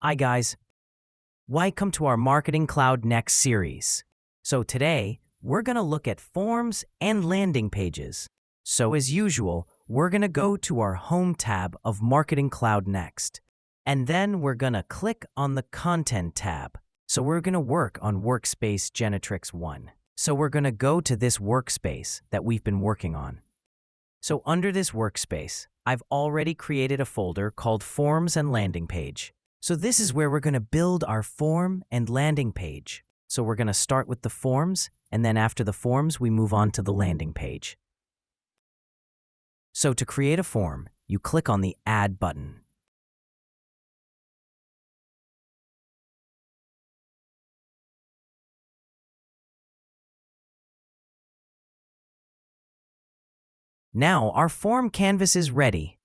Hi guys, welcome to our Marketing Cloud Next series. So today, we're going to look at forms and landing pages. So as usual, we're going to go to our Home tab of Marketing Cloud Next. And then we're going to click on the Content tab. So we're going to work on Workspace Genetrix 1. So we're going to go to this workspace that we've been working on. So under this workspace, I've already created a folder called Forms and Landing Page. So this is where we're going to build our form and landing page. So we're going to start with the forms, and then after the forms, we move on to the landing page. So to create a form, you click on the Add button. Now our form canvas is ready.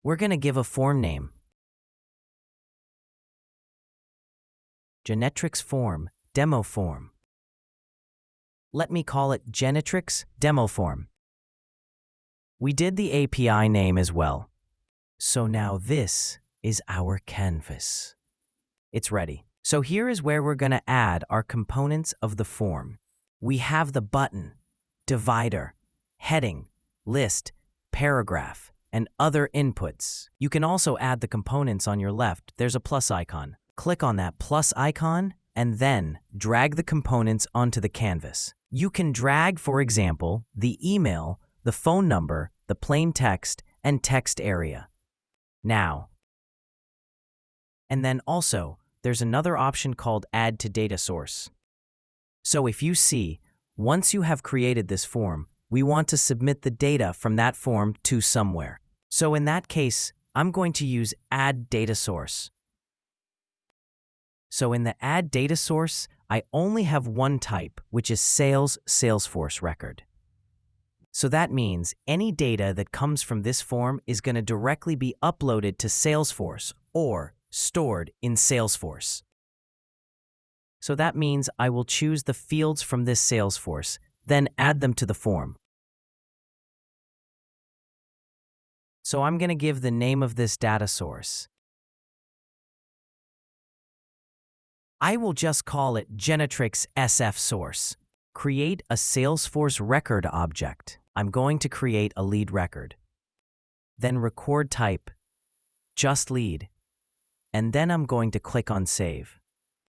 We're going to give a form name. Genetrix Form, Demo Form. Let me call it Genetrix Demo Form. We did the API name as well. So now this is our canvas. It's ready. So here is where we're going to add our components of the form. We have the button, divider, heading, list, paragraph, and other inputs. You can also add the components on your left. There's a plus icon. Click on that plus icon and then drag the components onto the canvas. You can drag, for example, the email, the phone number, the plain text, and text area. Now, and then also, there's another option called Add to Data Source. So if you see, once you have created this form, we want to submit the data from that form to somewhere. So in that case, I'm going to use Add Data Source. So in the Add Data Source, I only have one type, which is Salesforce record. So that means any data that comes from this form is going to directly be uploaded to Salesforce or stored in Salesforce. So that means I will choose the fields from this Salesforce, then add them to the form. So I'm going to give the name of this data source. I will just call it Genetrix SF Source. Create a Salesforce record object. I'm going to create a lead record. Then record type, just lead. And then I'm going to click on Save.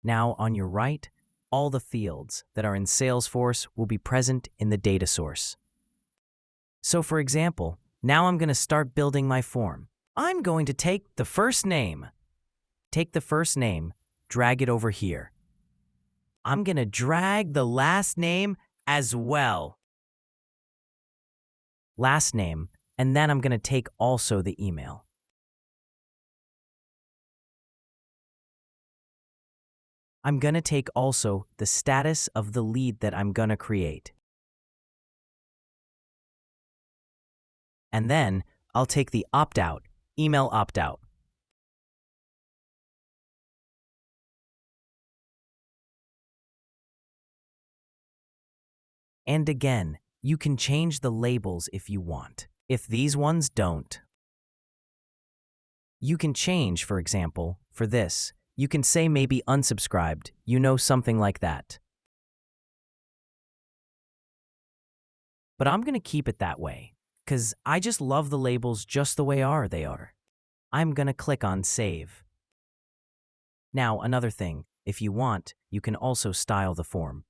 Now on your right, all the fields that are in Salesforce will be present in the data source. So for example, now I'm going to start building my form. I'm going to take the first name. Take the first name, drag it over here. I'm going to drag the last name as well. Last name, and then I'm going to take also the email. I'm going to take also the status of the lead that I'm going to create. And then I'll take the opt-out, email opt-out. And again, you can change the labels if you want. If these ones don't, you can change, for example, for this. You can say maybe unsubscribed, something like that. But I'm going to keep it that way, because I just love the labels just the way they are. I'm going to click on Save. Now, another thing, if you want, you can also style the form.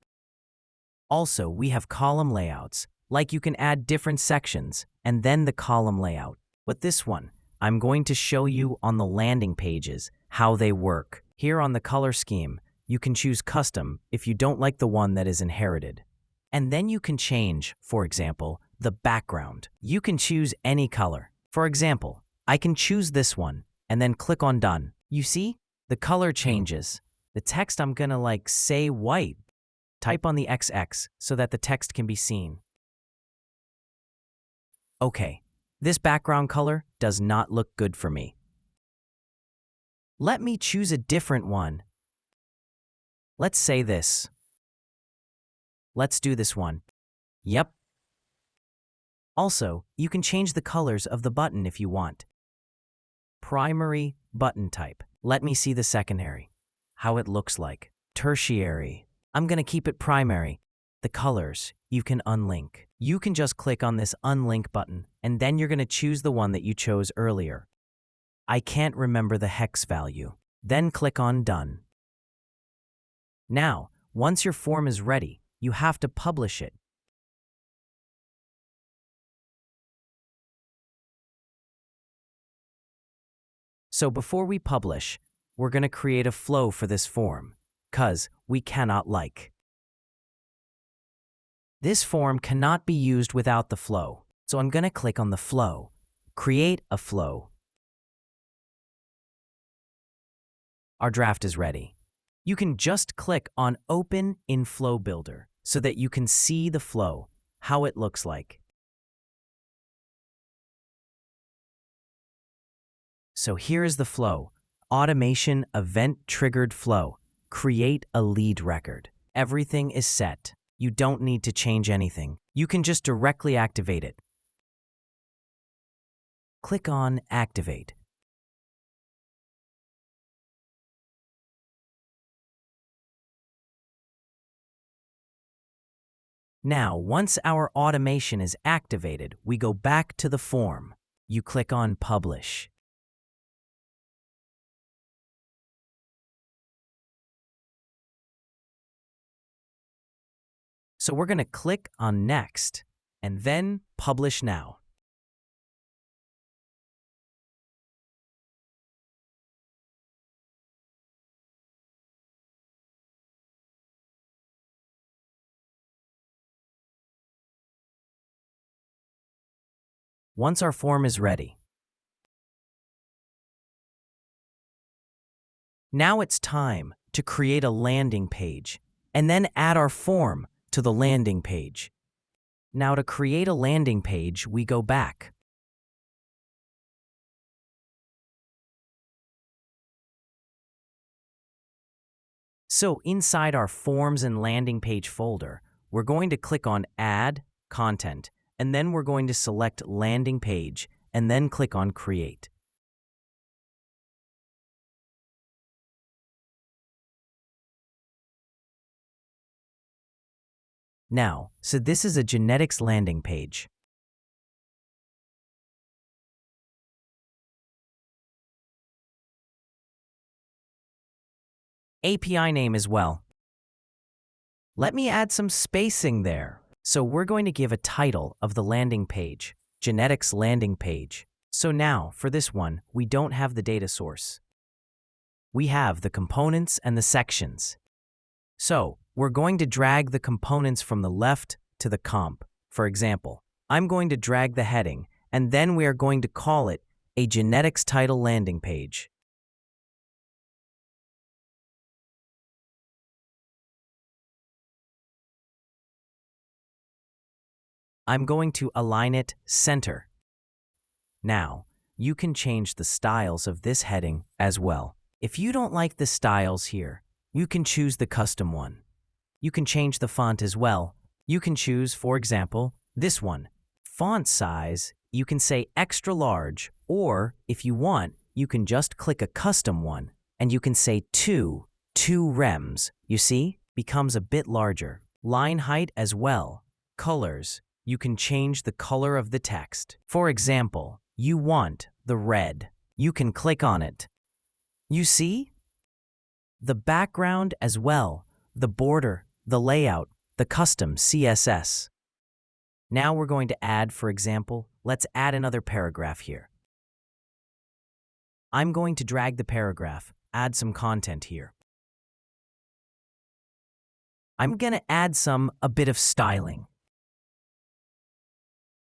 Also, we have column layouts, like you can add different sections, and then the column layout. But this one, I'm going to show you on the landing pages how they work. Here on the color scheme, you can choose custom if you don't like the one that is inherited. And then you can change, for example, the background. You can choose any color. For example, I can choose this one and then click on Done. You see, the color changes. The text I'm gonna say white. Type on the XX so that the text can be seen. Okay, this background color does not look good for me. Let me choose a different one. Let's say this. Let's do this one. Yep. Also, you can change the colors of the button if you want. Primary button type. Let me see the secondary, how it looks like. Tertiary. I'm going to keep it primary. The colors, you can unlink. You can just click on this unlink button, and then you're going to choose the one that you chose earlier. I can't remember the hex value. Then click on Done. Now, once your form is ready, you have to publish it. So before we publish, we're going to create a flow for this form, 'cause we cannot like. This form cannot be used without the flow, so I'm going to click on the flow, create a flow. Our draft is ready. You can just click on Open in Flow Builder so that you can see the flow, how it looks like. So here is the flow. Automation Event Triggered Flow. Create a lead record. Everything is set. You don't need to change anything. You can just directly activate it. Click on Activate. Now, once our automation is activated, we go back to the form. You click on Publish. So we're going to click on Next and then Publish Now. Once our form is ready, now it's time to create a landing page and then add our form to the landing page. Now to create a landing page, we go back. So inside our Forms and Landing Page folder, we're going to click on Add Content, and then we're going to select Landing Page, and then click on Create. Now, so this is a genetics landing page. API name as well. Let me add some spacing there. So we're going to give a title of the landing page, Genetics Landing Page. So now, for this one, we don't have the data source. We have the components and the sections. So we're going to drag the components from the left to the comp. For example, I'm going to drag the heading, and then we are going to call it a genetics title landing page. I'm going to align it center. Now, you can change the styles of this heading as well. If you don't like the styles here, you can choose the custom one. You can change the font as well. You can choose, for example, this one. Font size, you can say extra large, or if you want, you can just click a custom one, and you can say 2 rems. You see? Becomes a bit larger. Line height as well. Colors. You can change the color of the text. For example, you want the red. You can click on it. You see? The background as well, the border, the layout, the custom CSS. Now we're going to add, for example, let's add another paragraph here. I'm going to drag the paragraph, add some content here. I'm going to add a bit of styling.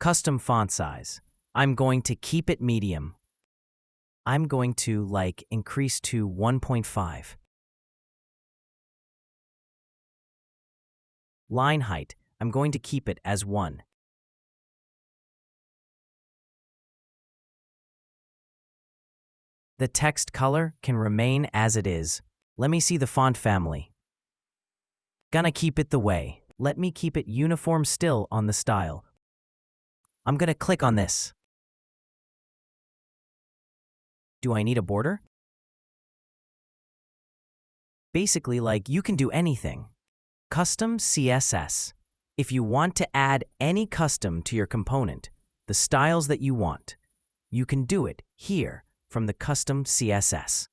Custom font size. I'm going to keep it medium. I'm going to increase to 1.5. Line height. I'm going to keep it as 1. The text color can remain as it is. Let me see the font family. Gonna keep it the way. Let me keep it uniform still on the style. I'm gonna click on this. Do I need a border? Basically, like you can do anything. Custom CSS. If you want to add any custom to your component, the styles that you want, you can do it here from the custom CSS.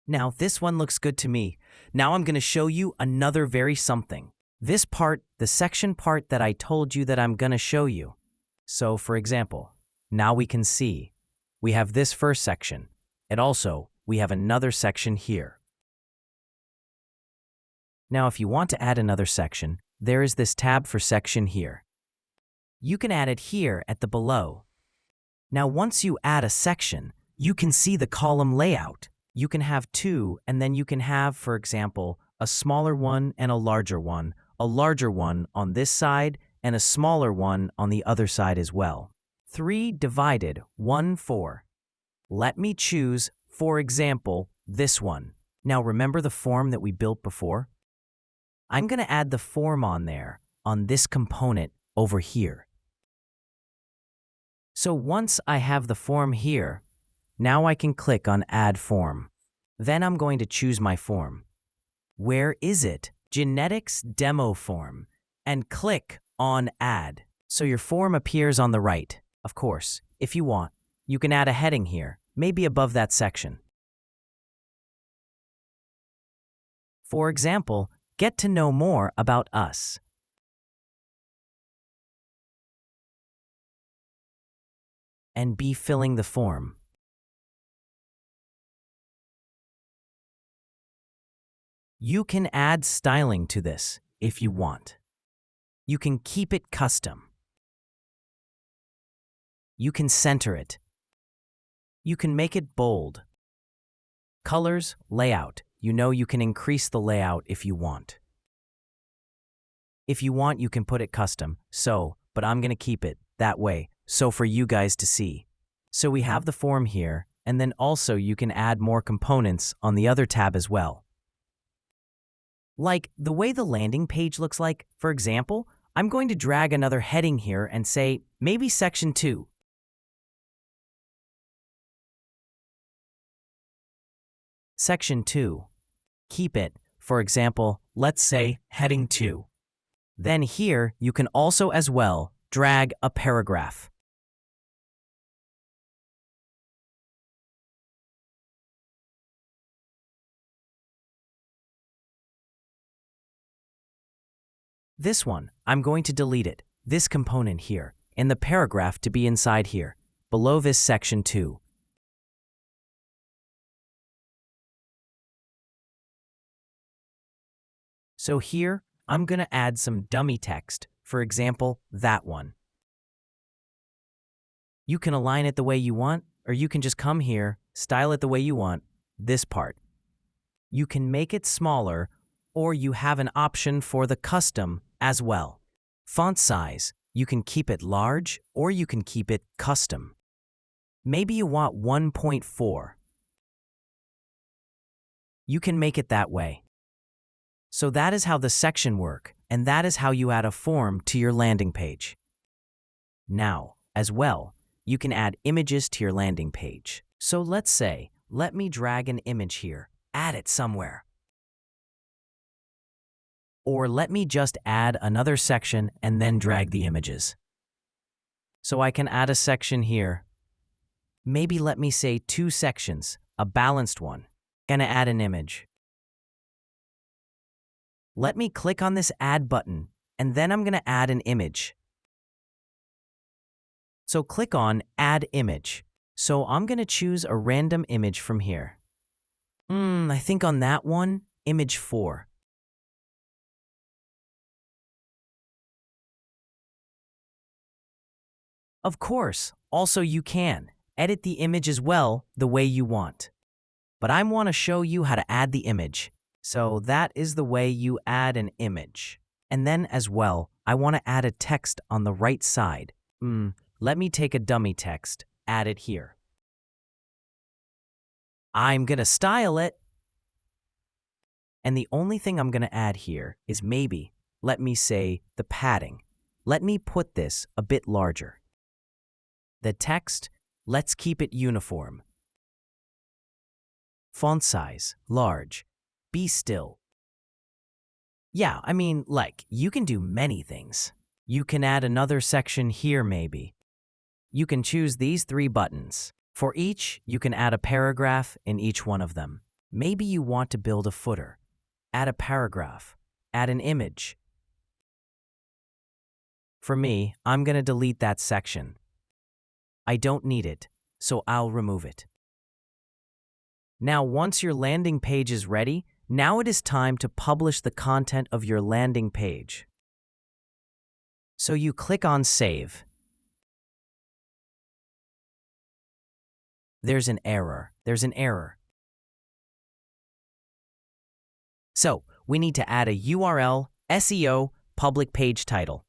Now, this one looks good to me. Now I'm going to show you another very something. This part, the section part that I told you that I'm going to show you. So, for example, now we can see we have this first section, and also we have another section here. Now, if you want to add another section, there is this tab for section here. You can add it here at the below. Now, once you add a section, you can see the column layout. You can have two, and then you can have, for example, a smaller one and a larger one on this side, and a smaller one on the other side as well. 3 divided 1 4. Let me choose, for example, this one. Now remember the form that we built before? I'm going to add the form on there, on this component over here. So once I have the form here, now I can click on Add Form. Then I'm going to choose my form. Where is it? Genetics Demo Form. And click on Add. So your form appears on the right. Of course, if you want, you can add a heading here, maybe above that section. For example, get to know more about us. And be filling the form. You can add styling to this if you want. You can keep it custom. You can center it. You can make it bold. Colors, layout. You know you can increase the layout if you want. If you want, you can put it custom, but I'm going to keep it that way, so for you guys to see. So we have the form here, and then also you can add more components on the other tab as well. Like the way the landing page looks like, for example, I'm going to drag another heading here and say, maybe section 2. Section 2. Keep it, for example, let's say heading 2. Then here, you can also as well drag a paragraph. This one, I'm going to delete it, this component here, and the paragraph to be inside here, below this section 2. So here, I'm going to add some dummy text, for example, that one. You can align it the way you want, or you can just come here, style it the way you want, this part. You can make it smaller, or you have an option for the custom as well. Font size, you can keep it large, or you can keep it custom. Maybe you want 1.4. You can make it that way. So that is how the section work, and that is how you add a form to your landing page. Now, as well, you can add images to your landing page. So let's say, let me drag an image here, add it somewhere. Or let me just add another section and then drag the images. So I can add a section here. Maybe let me say 2 sections, a balanced one. Gonna add an image. Let me click on this Add button, and then I'm gonna add an image. So click on Add Image. So I'm gonna choose a random image from here. I think on that one, image 4. Of course, also you can edit the image as well the way you want. But I want to show you how to add the image. So that is the way you add an image. And then as well, I want to add a text on the right side. Let me take a dummy text, add it here. I'm going to style it. And the only thing I'm going to add here is maybe, let me say, the padding. Let me put this a bit larger. The text, let's keep it uniform. Font size, large. Be still. Yeah, I mean, you can do many things. You can add another section here maybe. You can choose these 3 buttons. For each, you can add a paragraph in each one of them. Maybe you want to build a footer. Add a paragraph. Add an image. For me, I'm going to delete that section. I don't need it, so I'll remove it. Now, once your landing page is ready, now it is time to publish the content of your landing page. So you click on Save. There's an error. So we need to add a URL, SEO, public page title.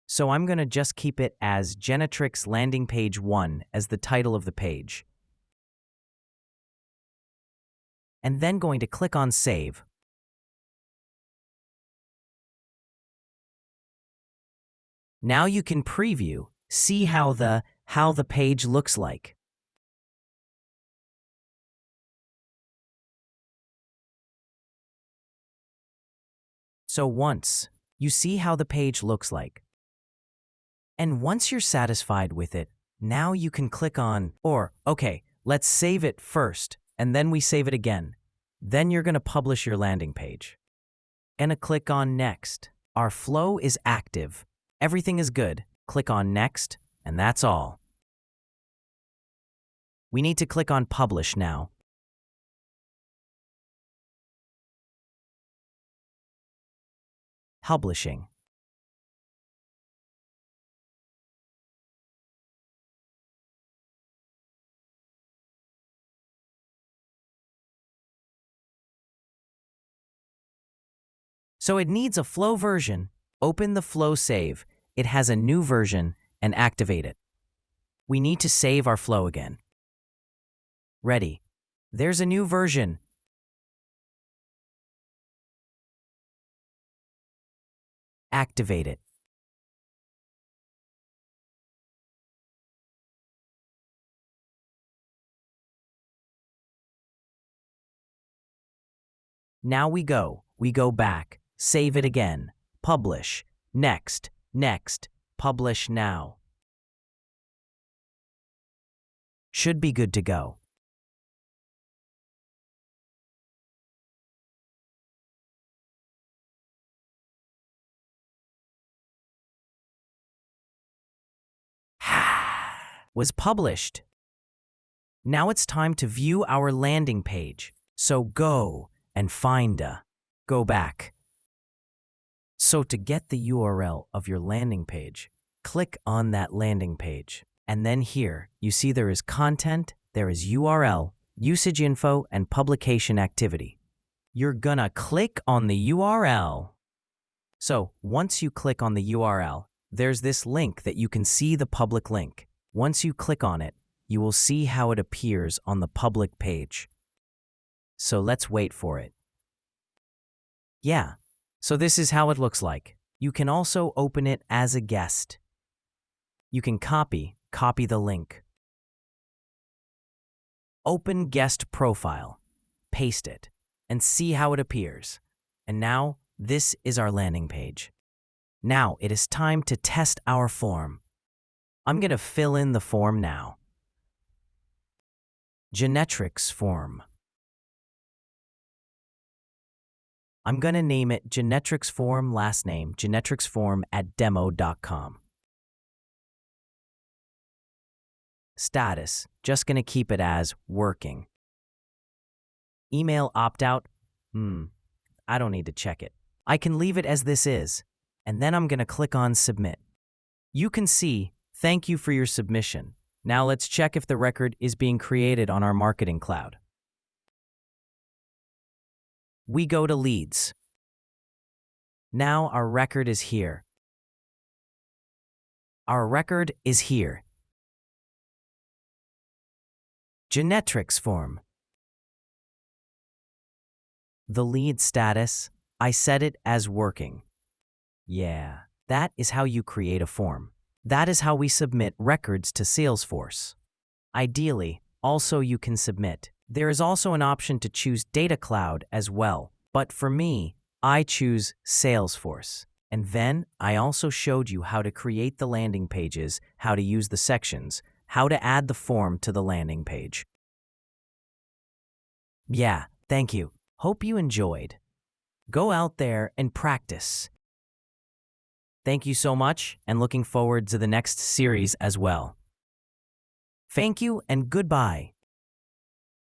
So I'm going to just keep it as Genetrix Landing Page 1 as the title of the page. And then going to click on Save. Now you can preview, see how the page looks like. So once you see how the page looks like, and once you're satisfied with it, now you can click on, okay, let's save it first, and then we save it again. Then you're going to publish your landing page. Gonna click on Next. Our flow is active. Everything is good. Click on Next, and that's all. We need to click on Publish now. Publishing. So it needs a flow version. Open the flow save. It has a new version and activate it. We need to save our flow again. Ready. There's a new version. Activate it. Now we go back, save it again, publish, next, publish now. Should be good to go. Was published. Now it's time to view our landing page. So go and go back. So to get the URL of your landing page, click on that landing page. And then here, you see there is content, there is URL, usage info, and publication activity. You're gonna click on the URL. So once you click on the URL, there's this link that you can see the public link. Once you click on it, you will see how it appears on the public page. So let's wait for it. Yeah, so this is how it looks like. You can also open it as a guest. You can copy the link. Open guest profile, paste it, and see how it appears. And now, this is our landing page. Now it is time to test our form. I'm going to fill in the form now. Genetrix form. I'm going to name it Genetrix form, last name, genetrixform@demo.com. Status, just going to keep it as working. Email opt-out, I don't need to check it. I can leave it as this is, and then I'm going to click on Submit. You can see, thank you for your submission. Now let's check if the record is being created on our Marketing Cloud. We go to Leads. Now our record is here. Our record is here. Genetrix form. The lead status, I set it as working. Yeah, that is how you create a form. That is how we submit records to Salesforce. Ideally, also you can submit There is also an option to choose Data Cloud as well, but for me, I choose Salesforce. And then I also showed you how to create the landing pages, how to use the sections, how to add the form to the landing page. Yeah, thank you. Hope you enjoyed. Go out there and practice. Thank you so much, and looking forward to the next series as well. Thank you and goodbye.